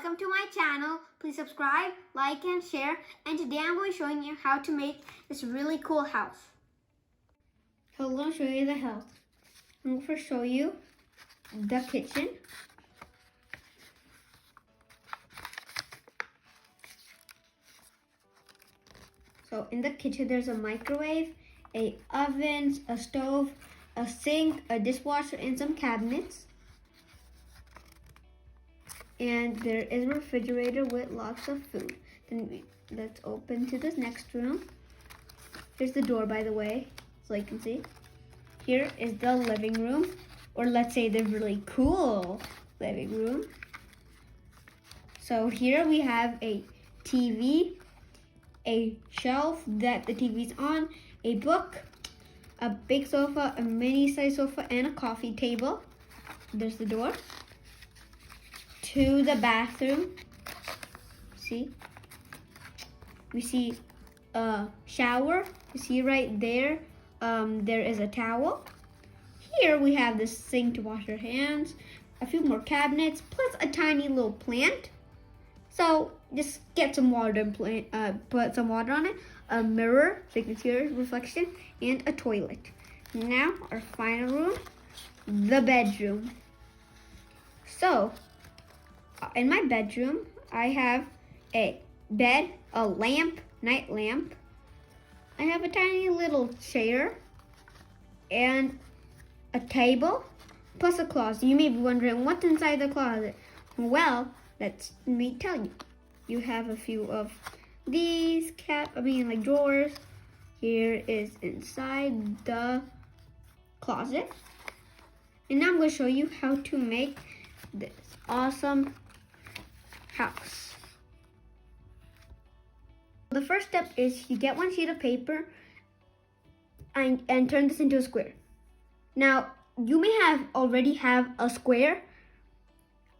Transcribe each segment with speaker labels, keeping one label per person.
Speaker 1: welcome to my channel. Please subscribe, like, and share. And today I'm going to be showing you how to make this really cool house. So I'm going to show you the house. I'm going to first show you the kitchen. So in the kitchen there's a microwave, a oven, a stove, a sink, a dishwasher, and some cabinets. And there is a refrigerator with lots of food. Then let's open to this next room. Here's the door, by the way, so you can see. Here is the living room, or let's say the really cool living room. So here we have a TV, a shelf that the TV's on, a book, a big sofa, a mini size sofa, and a coffee table. There's the door to the bathroom. See? We see a shower. You see right there, there is a towel. Here we have the sink to wash your hands, a few more cabinets, plus a tiny little plant. So just get some water and put some water on it, a mirror so you can see your reflection, and a toilet. Now our final room, the bedroom. So in my bedroom, I have a bed, a lamp, night lamp. I have a tiny little chair and a table, plus a closet. You may be wondering what's inside the closet. Well, let me tell you. You have a few of these like drawers. Here is inside the closet. And now I'm going to show you how to make this awesome house. The first step is you get one sheet of paper and turn this into a square. Now, you may already have a square.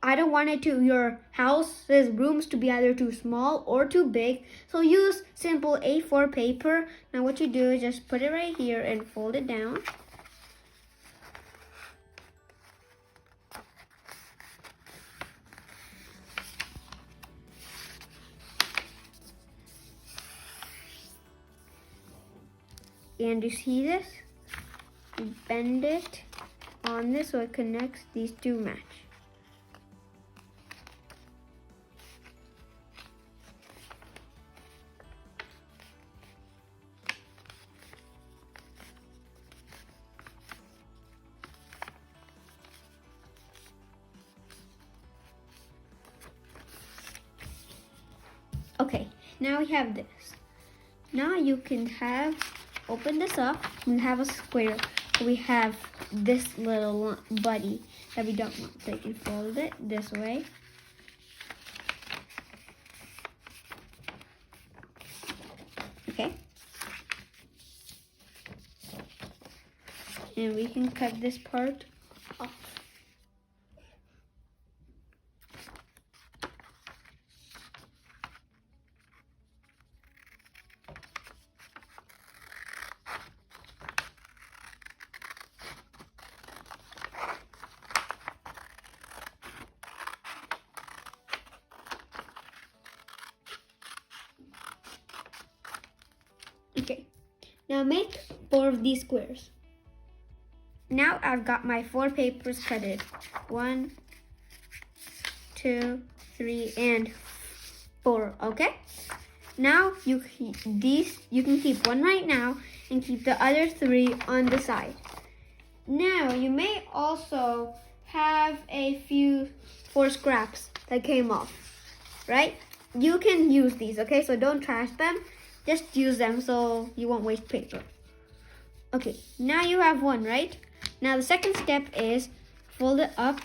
Speaker 1: I don't want your house's rooms to be either too small or too big, so use simple A4 paper. Now what you do is just put it right here and fold it down. And you see this? You bend it on this so it connects, these two match. Okay, now we have this. Now you can open this up and have a square. We have this little buddy that we don't want. So you can fold it this way. Okay. And we can cut this part off. Okay, now make 4 of these squares. Now I've got my 4 papers cutted. 1, 2, 3, and 4. Okay. Now you can keep one right now and keep the other 3 on the side. Now you may also have a few 4 scraps that came off, right? You can use these, okay? So don't trash them. Just use them so you won't waste paper. Okay, now you have one, right? Now the second step is fold it up.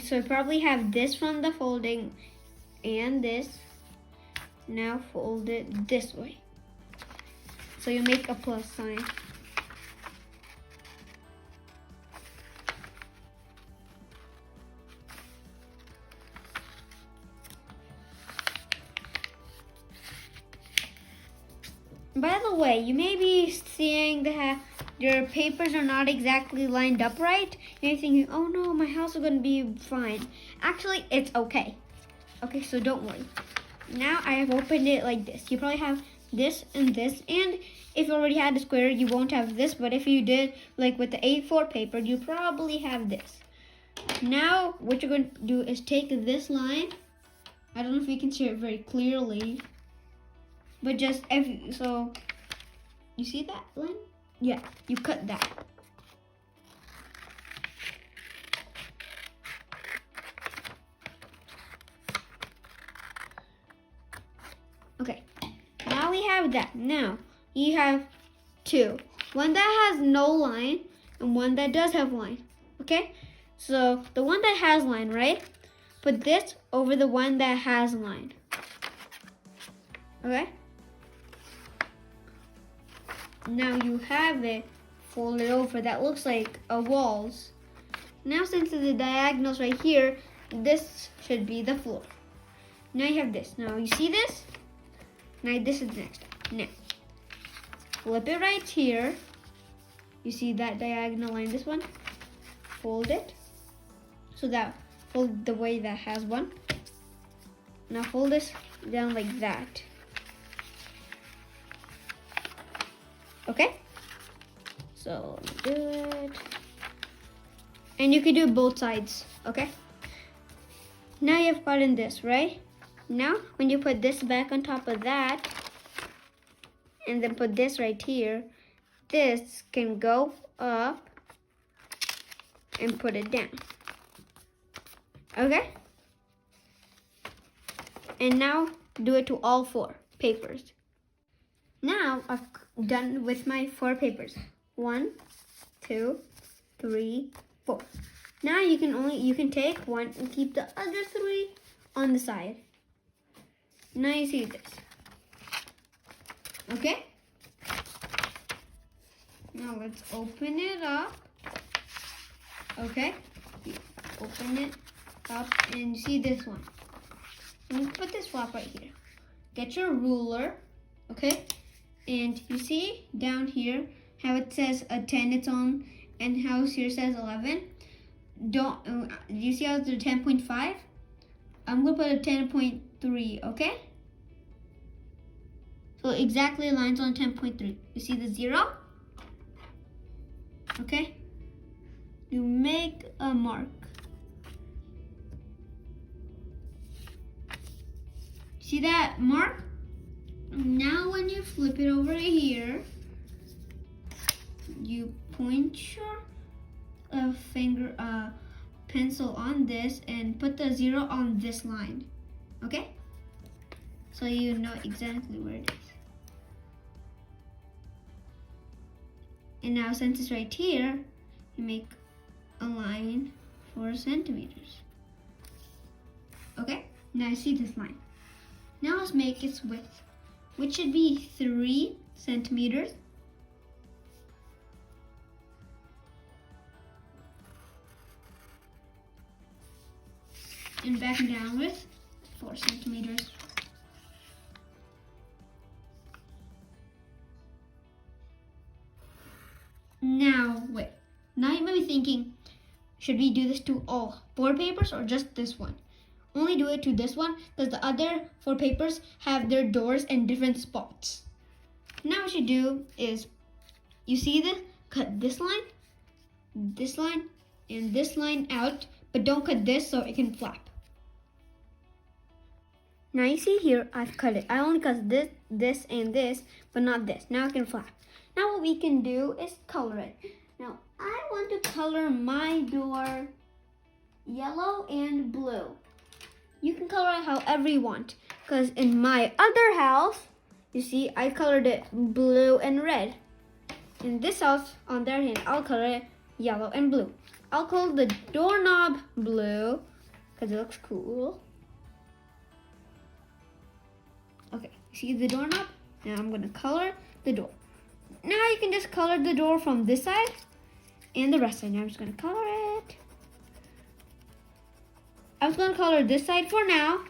Speaker 1: So you probably have this from the folding and this. Now fold it this way. So you make a plus sign. By the way, you may be seeing that your papers are not exactly lined up right. You're thinking, oh no, my house is going to be fine. Actually, it's okay. Okay, so don't worry. Now I have opened it like this. You probably have this and this. And if you already had a square, you won't have this. But if you did, like with the A4 paper, you probably have this. Now, what you're going to do is take this line. I don't know if you can see it very clearly. But just, so, you see that line? Yeah, you cut that. Okay, now we have that. Now, you have two. One that has no line and one that does have line, okay? So, the one that has line, right? Put this over the one that has line, okay? Now you have it folded over. That looks like a walls. Now since the diagonals right here, this should be the floor. Now you have this. Now you see this? Now this is the next step. Now, flip it right here. You see that diagonal line, this one? Fold it. So that, fold the way that has one. Now fold this down like that. Okay, so do it. And you can do both sides, okay? Now you've gotten this, right? Now, when you put this back on top of that, and then put this right here, this can go up and put it down, okay? And now, do it to all four papers. Now, I've done with my four papers. 1, 2, 3, 4. Now you can take one and keep the other 3 on the side. Now you see this. Okay? Now let's open it up. Okay? Open it up and see this one. I'm gonna put this flap right here. Get your ruler, okay? And you see down here how it says a 10 it's on and how here says 11. Do you see how it's a 10.5? I'm gonna put a 10.3, okay? So exactly lines on 10.3. You see the 0? Okay? You make a mark. See that mark? Now when you flip it over here, you point your pencil on this and put the 0 on this line, okay? So you know exactly where it is. And now since it's right here, you make a line 4 centimeters. Okay, now I see this line. Now let's make its width, which should be 3 centimeters. And back down with 4 centimeters. Now, wait. Now you might be thinking, should we do this to all 4 papers or just this one? Only do it to this one because the other 4 papers have their doors in different spots. Now what you do is, you see this? Cut this line, and this line out, but don't cut this so it can flap. Now you see here, I've cut it. I only cut this, this, and this, but not this. Now it can flap. Now what we can do is color it. Now I want to color my door yellow and blue. You can color it however you want. Because in my other house, you see, I colored it blue and red. In this house, on the other hand, I'll color it yellow and blue. I'll color the doorknob blue because it looks cool. Okay, see the doorknob? Now I'm gonna color the door. Now you can just color the door from this side and the rest side. Now I'm just gonna color it. I was gonna color this side for now.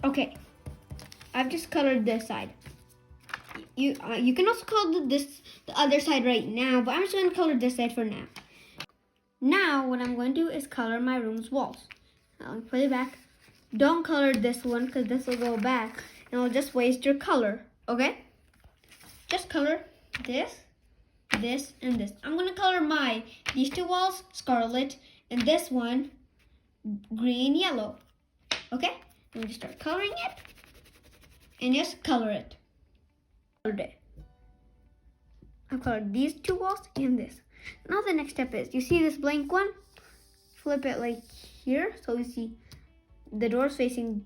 Speaker 1: Okay, I've just colored this side. You can also color the other side right now, but I'm just going to color this side for now. Now what I'm going to do is color my room's walls. I'll put it back. Don't color this one because this will go back and it'll just waste your color. Okay? Just color this, this, and this. I'm going to color these two walls scarlet and this one green yellow. Okay? I'm going to start coloring it and just color it. I've colored these two walls and this. Now the next step is, you see this blank one? Flip it like here, so you see the door's facing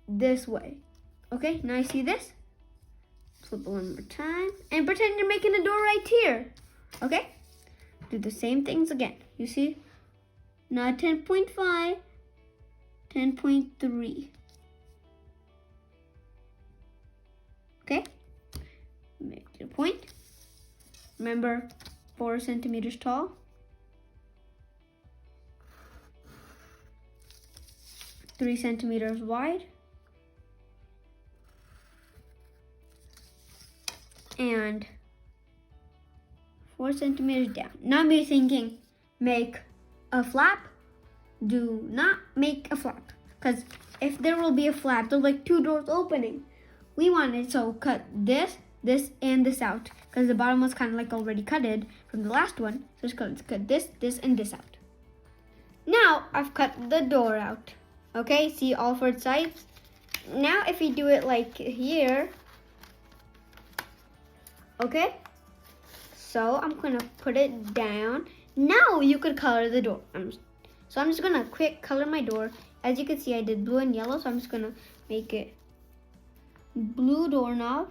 Speaker 1: this way. Okay, now you see this? Flip it one more time, and pretend you're making a door right here. Okay? Do the same things again. You see? Now 10.5, 10.3. Okay? Make your point. Remember, 4 centimeters tall. 3 centimeters wide. And 4 centimeters down. Now you're thinking, make a flap. Do not make a flap. Because if there will be a flap, there's like 2 doors opening. We wanted, so cut this, this, and this out. Because the bottom was kind of like already cutted from the last one. So just cut this, this, and this out. Now I've cut the door out. Okay, see all 4 sides? Now if you do it like here, okay? So I'm gonna put it down. Now you could color the door. So I'm just gonna quick color my door. As you can see, I did blue and yellow, so I'm just gonna make it blue doorknob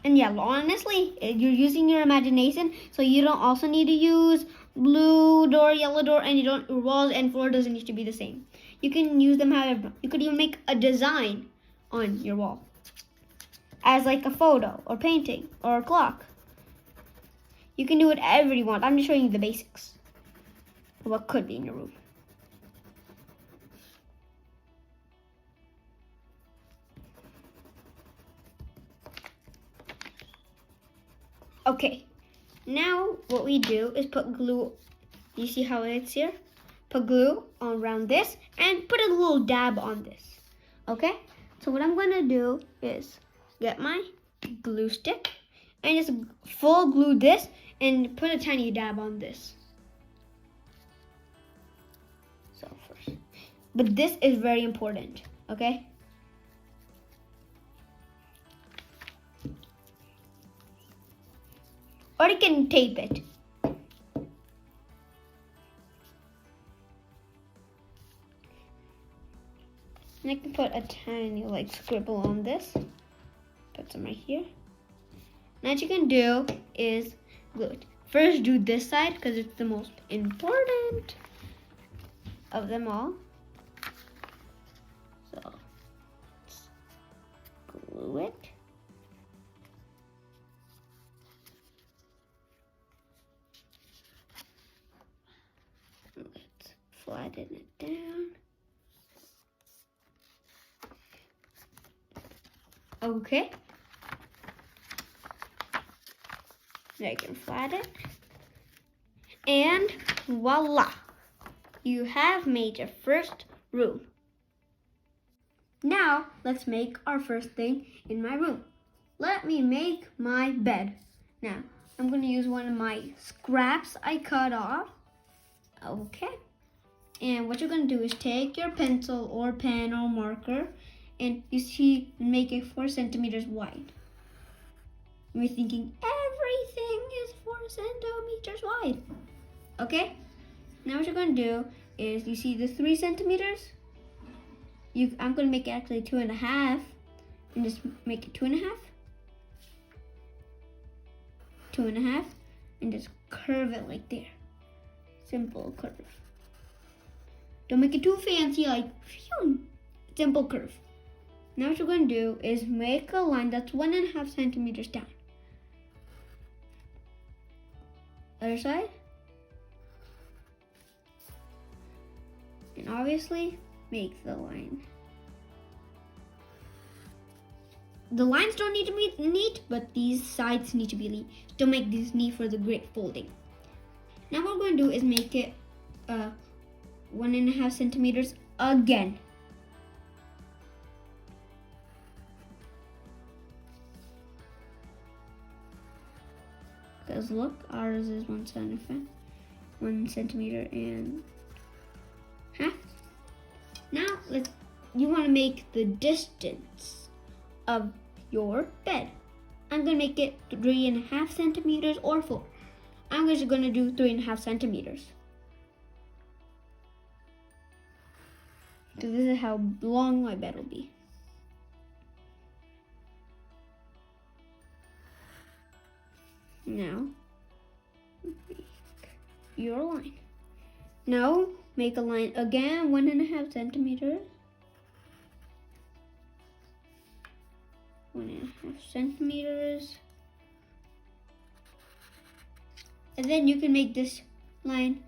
Speaker 1: and yellow. Honestly, you're using your imagination, so you don't also need to use blue door, yellow door, and your walls and floor doesn't need to be the same. You can use them however. You could even make a design on your wall as like a photo or painting or a clock. You can do whatever you want. I'm just showing you the basics of what could be in your room. Okay, now what we do is put glue. You see how it's here? Put glue around this and put a little dab on this. Okay, so what I'm gonna do is get my glue stick and just full glue this and put a tiny dab on this. So first, but this is very important, okay? Or you can tape it. And I can put a tiny like scribble on this. Put some right here. Now what you can do is glue it. First do this side because it's the most important of them all. So let's glue it. Let's flatten it down. Okay. Now you can flatten it. And voila! You have made your first room. Now let's make our first thing in my room. Let me make my bed. Now I'm going to use one of my scraps I cut off. Okay. And what you're going to do is take your pencil or pen or marker and you see, make it 4 centimeters wide. And you're thinking, everything is 4 centimeters wide. Okay? Now what you're going to do is, you see the 3 centimeters? I'm going to make it actually 2.5. And just make it 2.5. 2.5. And just curve it like there. Simple curve. Don't make it too fancy, like, phew. Simple curve. Now what you're going to do is make a line that's 1.5 centimeters down. Other side. And obviously, make the line the lines don't need to be neat, but these sides need to be neat to make this neat for the great folding. Now what we're going to do is make it 1.5 centimeters again. Because look, ours is 1 centimeter and half. Now you want to make the distance of your bed. I'm going to make it 3.5 centimeters or 4. I'm just going to do 3.5 centimeters. So this is how long my bed will be. Now, make your line. Now, make a line again, 1.5 centimeters. 1.5 centimeters. And then you can make this line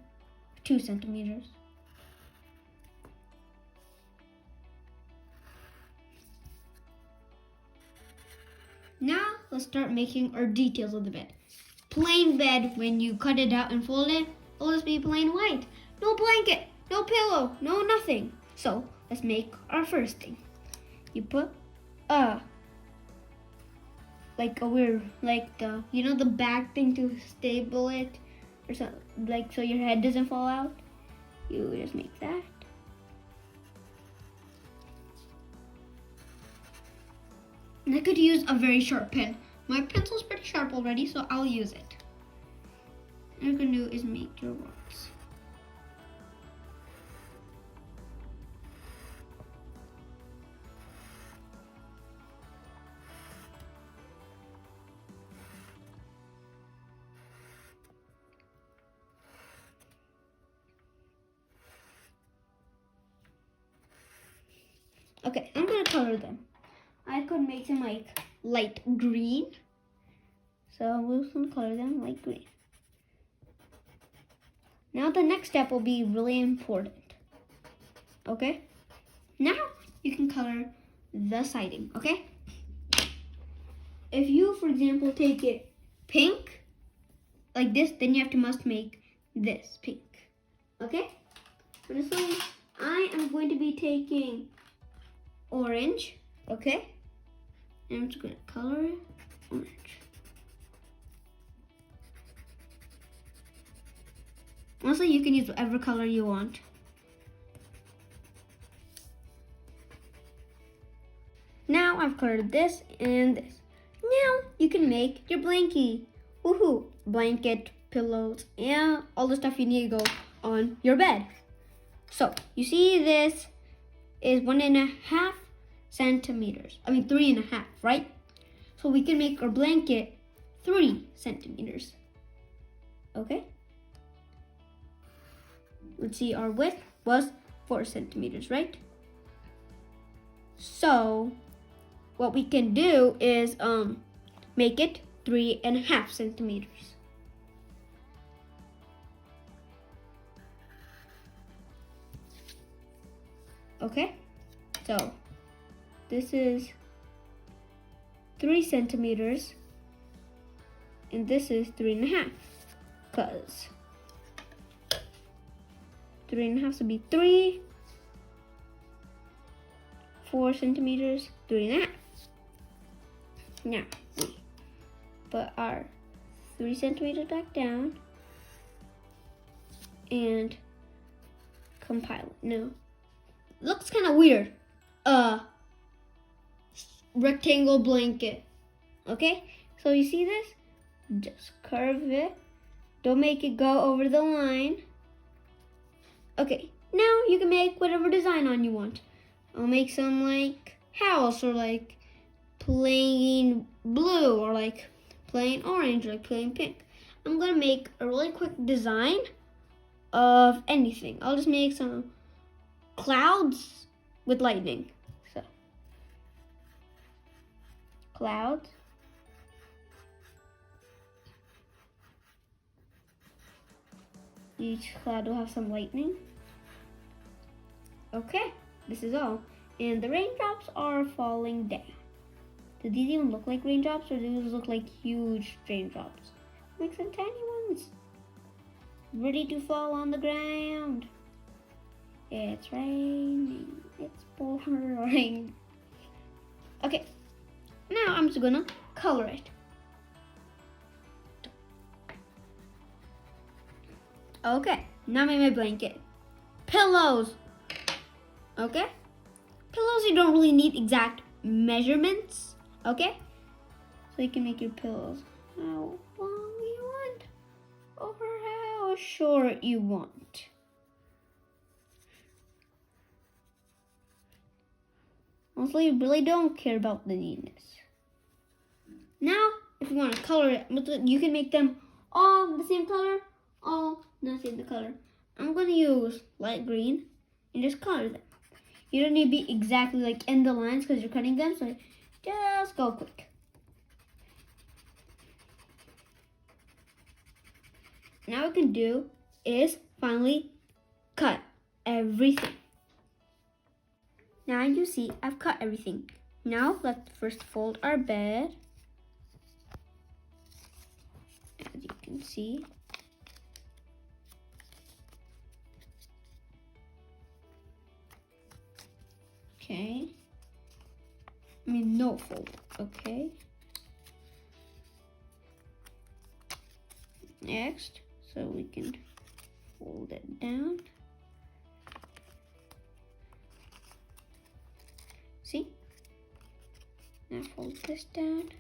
Speaker 1: 2 centimeters. Now, let's start making our details of the bed. Plain bed, when you cut it out and fold it, it'll just be plain white. No blanket, no pillow, no nothing. So, let's make our first thing. You put the the back thing to stable it, or something, so your head doesn't fall out. You just make that. And I could use a very sharp pen. My pencil's pretty sharp already, so I'll use it. What you're gonna do is make your rocks. Okay, I'm gonna color them. I could make them like light green. So we're just gonna color them light green. Now the next step will be really important. Okay? Now you can color the siding, okay? If you, for example, take it pink, like this, then you must make this pink. Okay? For this one, I am going to be taking orange, okay? And I'm just going to color it orange. Also, you can use whatever color you want. Now I've colored this and this. Now you can make your blankie. Woohoo! Blanket, pillows, and all the stuff you need to go on your bed. So, you see this is 1.5 centimeters. 3.5, right? So we can make our blanket 3 centimeters. Okay? Let's see, our width was 4 centimeters, right? So what we can do is make it 3.5 centimeters. Okay, so this is 3 centimeters and this is 3.5, because 3.5 would be 3, 4 centimeters, 3.5. Now we put our 3 centimeters back down and compile it. No, looks kind of weird. Rectangle blanket. Okay, so you see this? Just curve it. Don't make it go over the line. Okay, now you can make whatever design on you want. I'll make some like house, or like plain blue, or like plain orange, or like plain pink. I'm gonna make a really quick design of anything. I'll just make some clouds with lightning. So, clouds. Each cloud will have some lightning. Okay, this is all. And the raindrops are falling down. Do these even look like raindrops, or do these look like huge raindrops? Make some tiny ones. Ready to fall on the ground. It's raining. It's pouring. Okay. Now I'm just gonna color it. Okay. Now I made my blanket. Pillows. Okay. Pillows, you don't really need exact measurements. Okay. So you can make your pillows how long you want or how short you want. Honestly, you really don't care about the neatness. Now, if you want to color it, you can make them all the same color, all not the same color. I'm going to use light green and just color them. You don't need to be exactly like in the lines because you're cutting them, so just go quick. Now what we can do is finally cut everything. Now you see I've cut everything. Now let's first fold our bed. As you can see. Okay. No fold. Okay. Next, so we can fold it down. See? Now fold this down.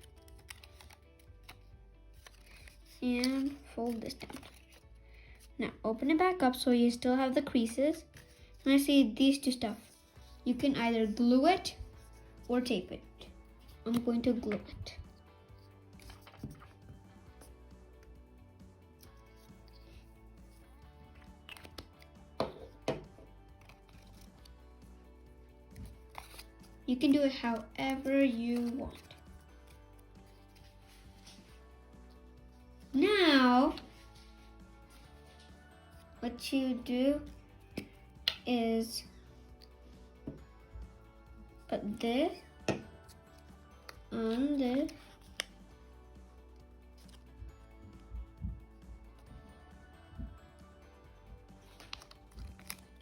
Speaker 1: And fold this down. Now open it back up so you still have the creases. And I see these two stuff. You can either glue it or tape it. I'm going to glue it. You can do it however you want. Now, what you do is put this on this.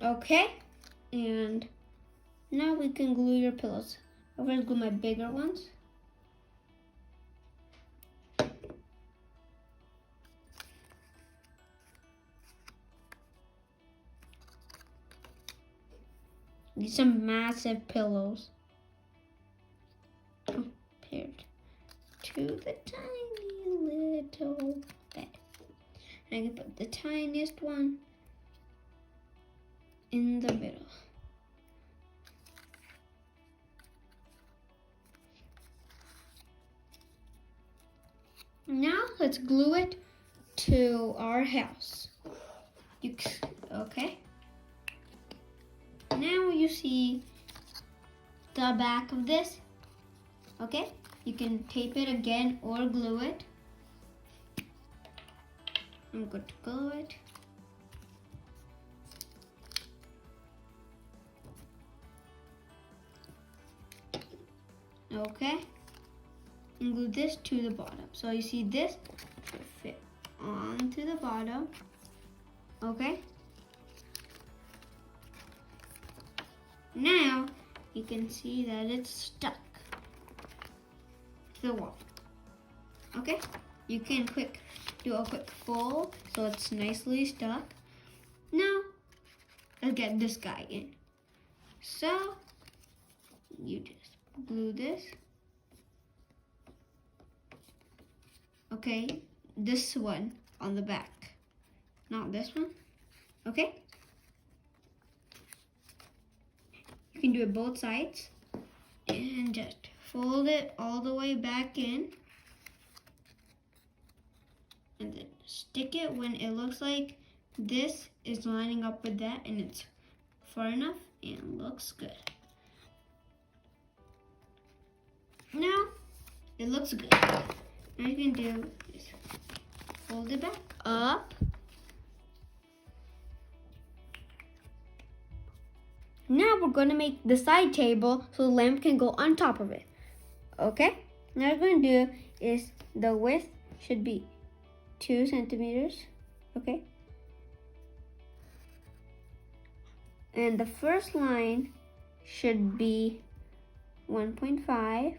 Speaker 1: Okay, and now we can glue your pillows. I'm going to glue my bigger ones. These are massive pillows compared to the tiny little bed. And I can put the tiniest one in the middle. Now let's glue it to our house. Okay. Now you see the back of this. Okay. You can tape it again or glue it. I'm going to glue it. Okay. And glue this to the bottom. So you see this will fit onto the bottom. Okay. Now you can see that it's stuck to the wall. Okay. You can do a quick fold so it's nicely stuck. Now let's get this guy in. So you just glue this. Okay, this one on the back, not this one. Okay, you can do it both sides and just fold it all the way back in and then stick it when it looks like this is lining up with that and it's far enough and looks good. Now it looks good. Now you can do is fold it back up. Now we're going to make the side table so the lamp can go on top of it. Okay? Now what we're going to do is the width should be 2 centimeters, okay? And the first line should be 1.5.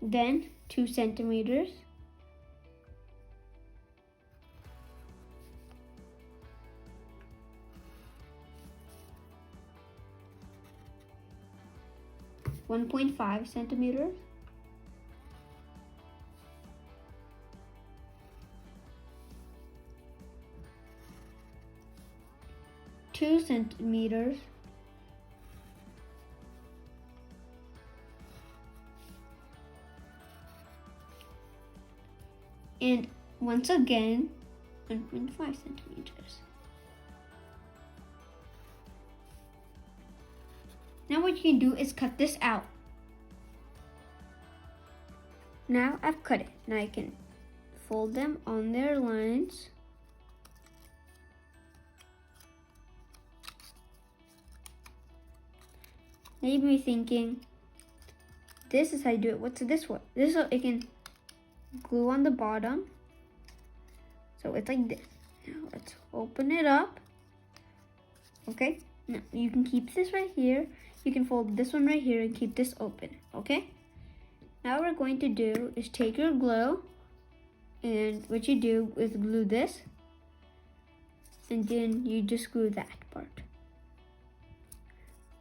Speaker 1: Then 2 centimeters. $1.5 centimeters. Two centimeters. And once again, 1.5 centimeters. Now what you can do is cut this out. Now I've cut it. Now I can fold them on their lines. Now you may be thinking, this is how you do it. What's this one? This is how I can glue on the bottom. So it's like this. Now let's open it up. Okay, now you can keep this right here. You can fold this one right here and keep this open, okay? Now what we're going to do is take your glue, and what you do is glue this, and then you just glue that part,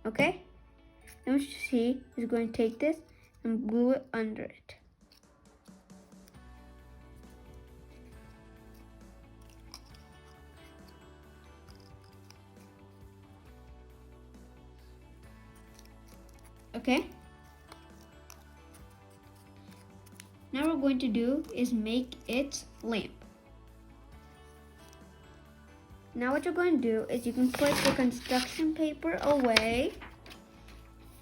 Speaker 1: okay? Then what you see is going to take this and glue it under it. Okay? Now what we're going to do is make its lamp. Now what you're going to do is you can put the construction paper away.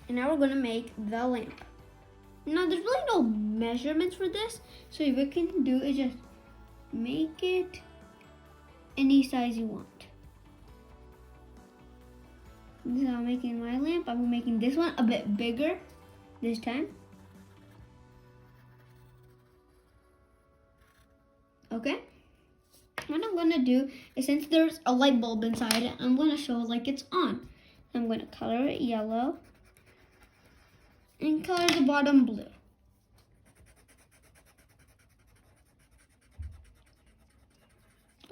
Speaker 1: And now we're going to make the lamp. Now there's really no measurements for this. So what you can do is just make it any size you want. This is how I'm making my lamp. I'm making this one a bit bigger this time. Okay. What I'm gonna do is, since there's a light bulb inside it, I'm gonna show it like it's on. I'm gonna color it yellow and color the bottom blue.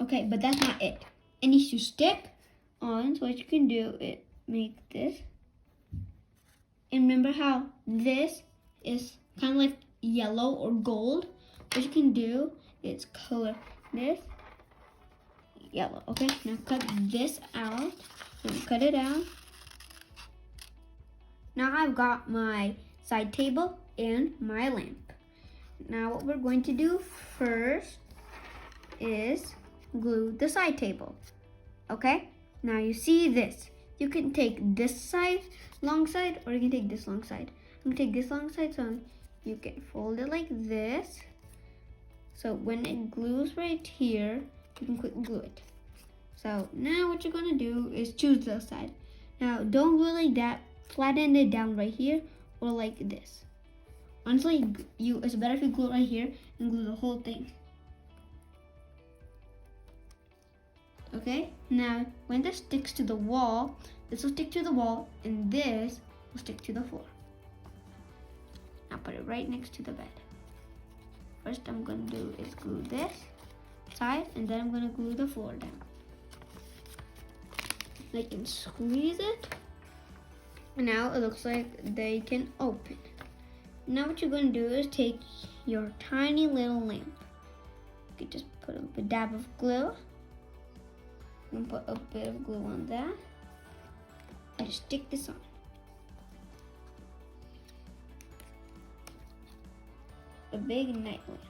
Speaker 1: Okay, but that's not it. It needs to stick on. So what you can do is make this. And remember how this is kind of like yellow or gold? What you can do is color this yellow. Okay, now cut this out and cut it out. Now I've got my side table and my lamp. Now what we're going to do first is glue the side table. Okay, now you see this. You can take this side, long side, or you can take this long side. I'm gonna take this long side, so you can fold it like this. So when it glues right here, you can quick glue it. So now what you're gonna do is choose the side. Now don't glue like that. Flatten it down right here or like this. Honestly, it's better if you glue it right here and glue the whole thing. Okay, now when this sticks to the wall, this will stick to the wall and this will stick to the floor. Now put it right next to the bed. First I'm going to do is glue this side, and then I'm going to glue the floor down. I can squeeze it. Now it looks like they can open. Now what you're going to do is take your tiny little lamp. You can just put a dab of glue. And put a bit of glue on that. And just stick this on. A big night lamp.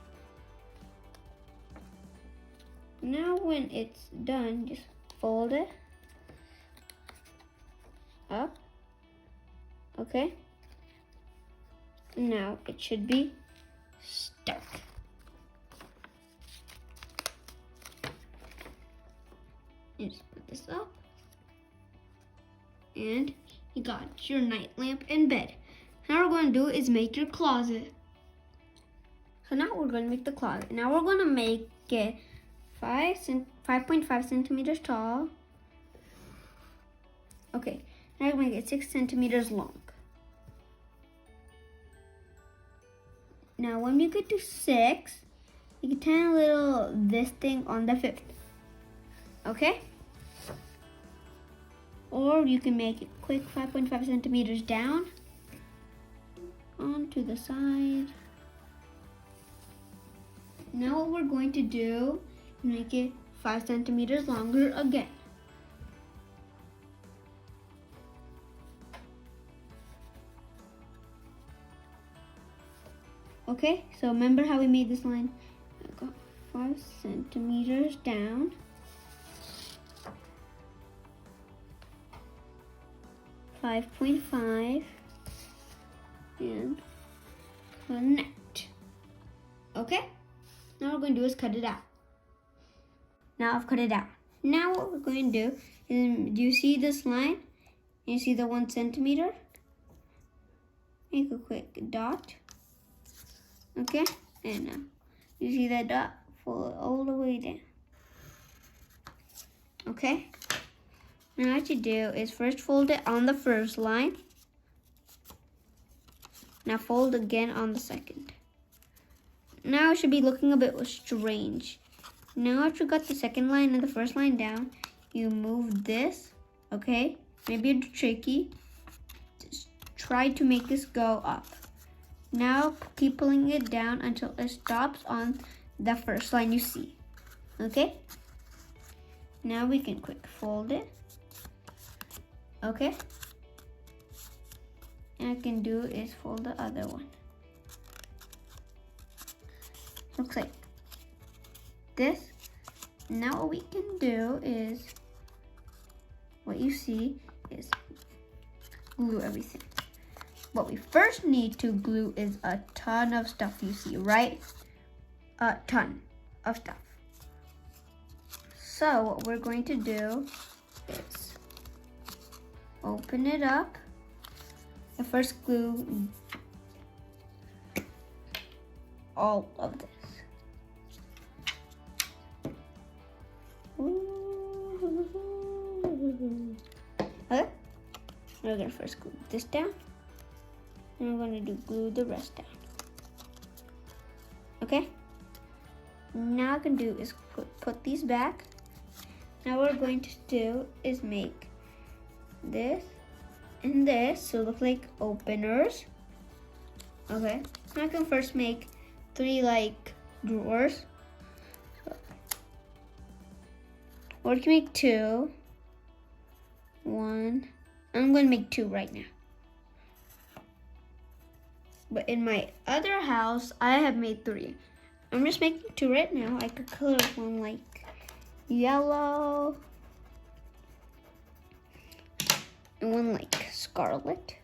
Speaker 1: Now when it's done, just fold it up. Okay. Now it should be stuck. And just put this up. And you got your night lamp and bed. Now what we're going to do is make your closet. So now we're going to make the closet. Now we're going to make it 5.5 centimeters tall. Okay, now we're going to make it 6 centimeters long. Now when you get to 6, you can turn a little this thing on the 5th. Okay? Or you can make it quick 5.5 centimeters down onto the side. Now what we're going to do is make it 5 centimeters longer again. Okay, so remember how we made this line? I got 5 centimeters down. 5.5 and connect. Okay, now what we're going to do is cut it out. Now I've cut it out. Now what we're going to do is, do you see this line? You see the 1 centimeter? Make a quick dot. Okay, and now you see that dot? Fold it all the way down. Okay, now what you do is first fold it on the first line. Now fold again on the second. Now it should be looking a bit strange. Now after you got the second line and the first line down, you move this, okay? Maybe it's tricky. Just try to make this go up. Now keep pulling it down until it stops on the first line you see, okay? Now we can quick fold it, okay? And I can do is fold the other one. Looks like this. Now what we can do is, what you see is glue everything. What we first need to glue is a ton of stuff you see, right? A ton of stuff. So what we're going to do is open it up. I first glue all of this. Okay. We're gonna first glue this down. And we're going to glue the rest down. Okay? Now I can do is put these back. Now what we're going to do is make this and this so look like openers. Okay? Now I can first make 3 like drawers. Or you can make 2. 1. I'm going to make 2 right now. But in my other house, I have made 3. I'm just making 2 right now. I could color one like yellow and one like scarlet.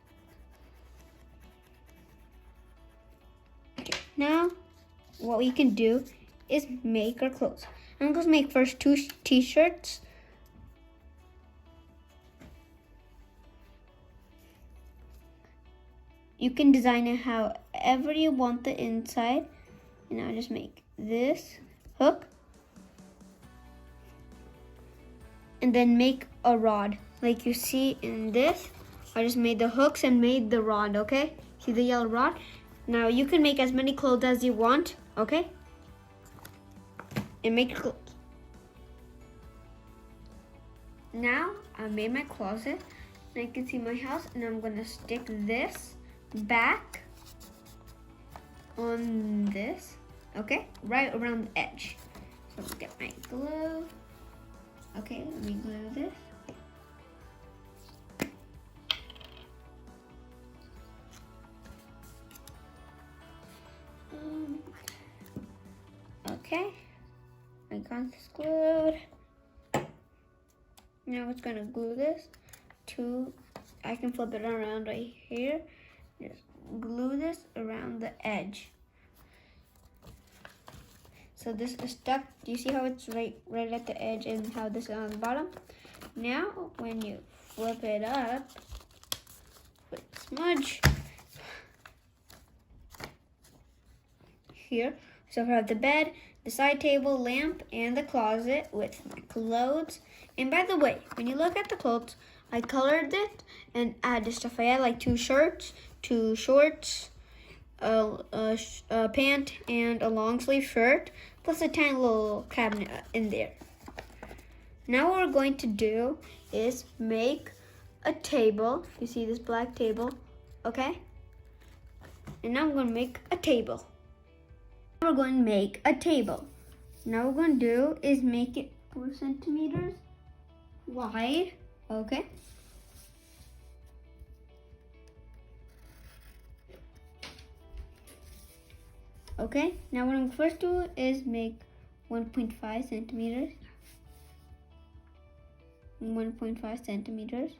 Speaker 1: Okay, now what we can do is make our clothes. I'm going to make first 2 t-shirts. You can design it however you want the inside. And I'll just make this hook. And then make a rod. Like you see in this, I just made the hooks and made the rod, okay? See the yellow rod? Now you can make as many clothes as you want, okay? And make your clothes. Now I made my closet. And I can see my house, and I'm gonna stick this back on this, okay, right around the edge. So I'll get my glue. Okay, let me glue this. Okay, I got this glued. Now it's gonna glue this to, I can flip it around right here. Just glue this around the edge. So this is stuck. Do you see how it's right at the edge and how this is on the bottom? Now when you flip it up with smudge. Here, so we have the bed, the side table, lamp, and the closet with my clothes. And by the way, when you look at the clothes, I colored it and added stuff. I had like 2 shirts, 2 shorts, a pant, and a long sleeve shirt, plus a tiny little cabinet in there. Now what we're going to do is make a table. You see this black table, okay? And now we're going to make a table. We're going to make a table. Now what we're going to do is make it 4 centimeters wide, okay? Okay, now what I'm first do is make 1.5 centimeters. 1.5 centimeters.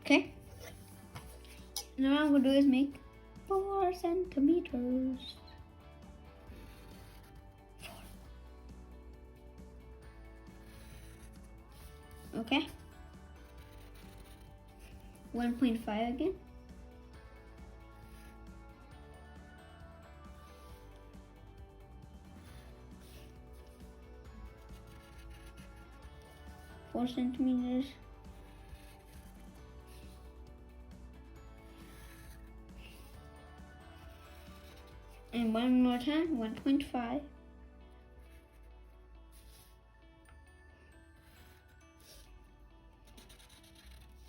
Speaker 1: Okay. Now what I'm going to do is make 4 centimeters. 4. Okay. 1.5 again. Four centimeters. And one more time, 1.5.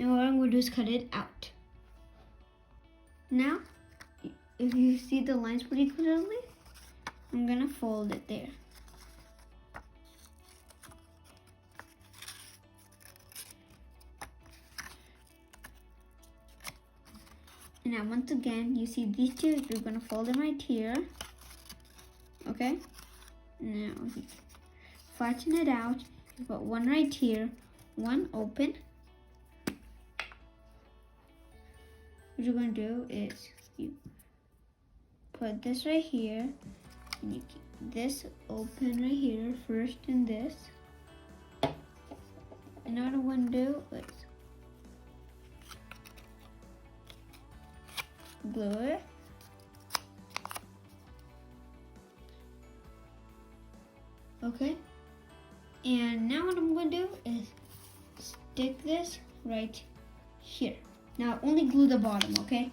Speaker 1: And what I'm going to do is cut it out. Now, if you see the lines pretty clearly, I'm going to fold it there. And now once again, you see these two, you're going to fold them right here. Okay? Now, flatten it out. You put one right here, one open. What you're going to do is you put this right here, and you keep this open right here first, and this. And now what I'm going to do is glue it. Okay. And now what I'm going to do is stick this right here. Now only glue the bottom, okay?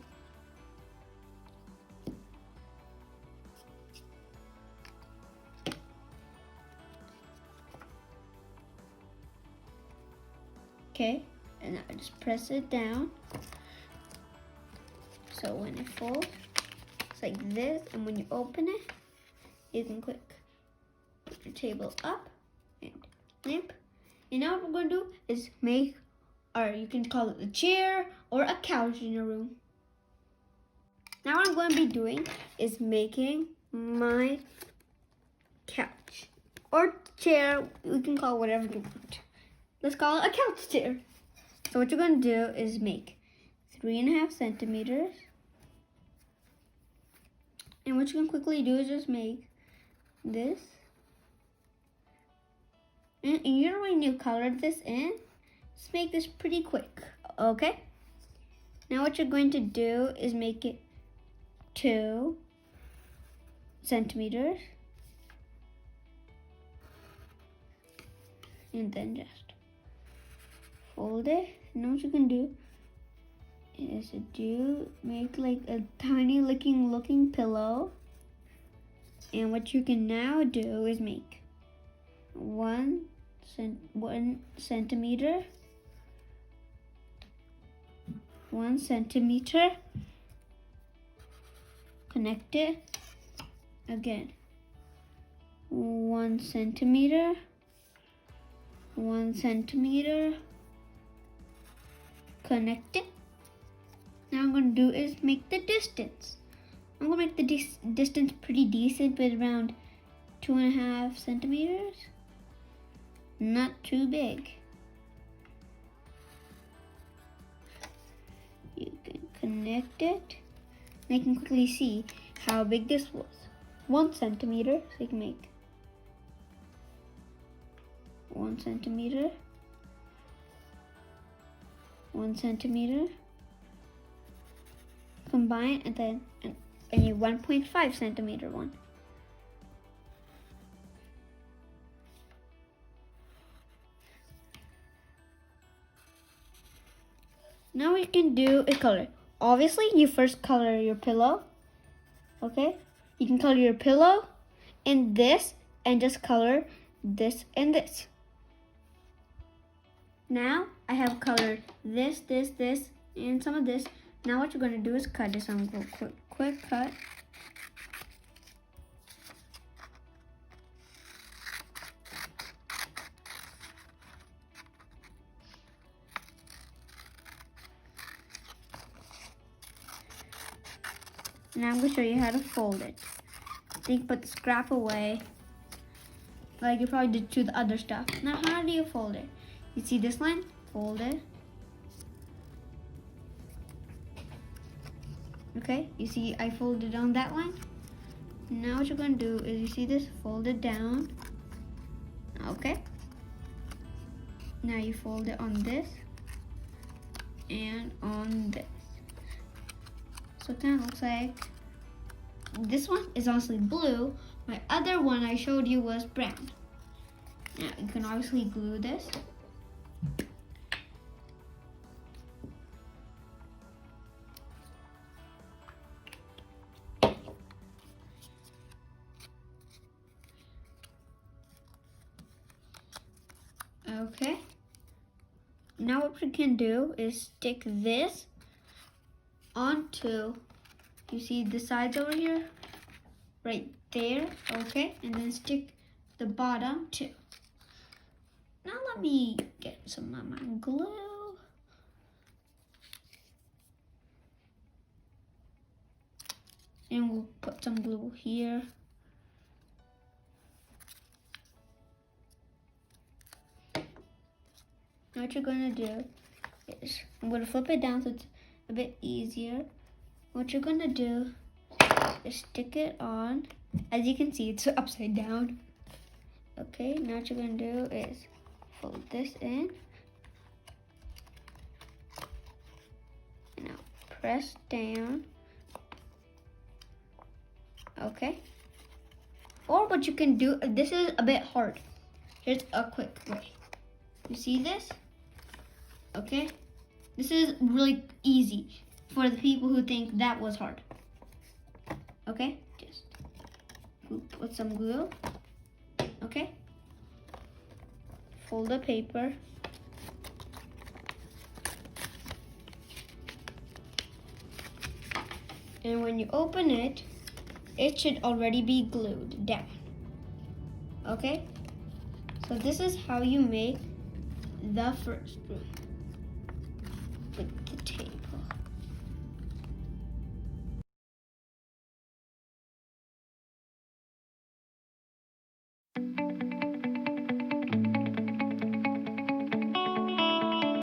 Speaker 1: Okay, and now just press it down. So when it folds, it's like this, and when you open it, you can click. Put your table up and lamp. And now what we're going to do is make, or you can call it a chair or a couch in your room. Now what I'm going to be doing is making my couch or chair. You can call it whatever you want. Let's call it a couch chair. So what you're going to do is make 3.5 centimeters. And what you can quickly do is just make this. And you don't really need to color this in. Just make this pretty quick, okay? Now what you're going to do is make it 2 centimeters. And then just fold it. Now what you can do is make like a tiny looking pillow. And what you can now do is make 1 centimeter, 1 centimeter, connect it again, 1 centimeter, 1 centimeter, connect it. Now I'm going to do is make the distance. I'm going to make the distance pretty decent, but around 2.5 centimeters. Not too big. You can connect it. And I can quickly see how big this was. 1 centimeter, so you can make 1 centimeter, 1 centimeter, combine, and then a 1.5 centimeter one. Now we can do a color. Obviously, you first color your pillow. Okay? You can color your pillow and this, and just color this and this. Now I have colored this, this, this, and some of this. Now what you're going to do is cut this. I'm going to go quick cut. Now I'm going to show you how to fold it. Then you put the scrap away, like you probably did to the other stuff. Now how do you fold it? You see this line? Fold it. Okay, you see I folded on that line. Now what you're going to do is, you see this? Fold it down. Okay. Now you fold it on this and on this. So it kind of looks like this one is honestly blue. My other one I showed you was brown. Now you can obviously glue this. Okay. Now what we can do is stick this onto, you see the sides over here? Right there, okay? And then stick the bottom too. Now let me get some of my glue. And we'll put some glue here. Now what you're gonna do is, I'm gonna flip it down so it's a bit easier. What you're gonna do is stick it on. As you can see, it's upside down. Okay, now what you're gonna do is fold this in. Now press down. Okay. Or what you can do, this is a bit hard. Here's a quick way. You see this? Okay. This is really easy for the people who think that was hard. Okay, just put some glue. Okay. Fold the paper. And when you open it, it should already be glued down. Okay? So this is how you make the first room.